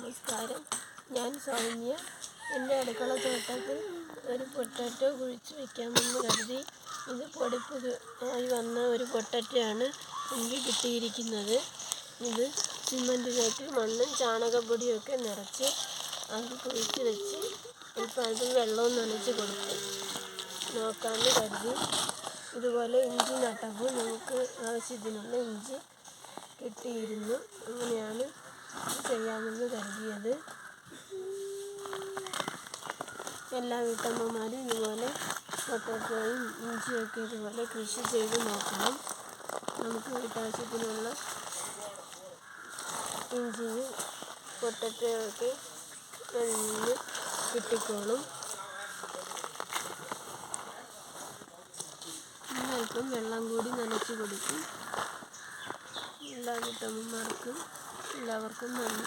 നമസ്കാരം. ഞാൻ സൗമ്യ. എൻ്റെ അടുക്കള തോട്ടത്തിൽ ഒരു പൊട്ടാറ്റോ കുഴിച്ച് വയ്ക്കാമെന്ന് കരുതി. ഇത് പൊടിപ്പ് ആയി വന്ന ഒരു പൊട്ടാറ്റോയാണ് എനിക്ക് കിട്ടിയിരിക്കുന്നത്. ഇത് സിമൻറ്റിലേക്ക് മണ്ണും ചാണകപ്പൊടിയൊക്കെ നിറച്ച് അത് കുഴിച്ച് വെച്ച് അല്പം വെള്ളവും നനച്ച് കൊടുത്ത് നോക്കാമെന്ന് കരുതി. ഇതുപോലെ ഇഞ്ചി നട്ടപ്പോൾ നമുക്ക് ആവശ്യത്തിനുള്ള ഇഞ്ചി കിട്ടിയിരുന്നു. അങ്ങനെയാണ് ചെയ്യാമെന്ന് കരുതിയത്. എല്ലാ വീട്ടമ്മമാരും ഇതുപോലെ പൊട്ടാറ്റോയും ഇഞ്ചിയൊക്കെ ഇതുപോലെ കൃഷി ചെയ്ത് നോക്കണം. നമുക്ക് വീട്ടാവശ്യത്തിനുള്ള ഇഞ്ചിയും പൊട്ടാറ്റോയൊക്കെ അതിൽ നിന്ന് കിട്ടിക്കോളും. അല്പം വെള്ളം കൂടി നനച്ച് കൊടുക്കും. എല്ലാ വീട്ടമ്മമാർക്കും എല്ലാവർക്കും നന്ദി.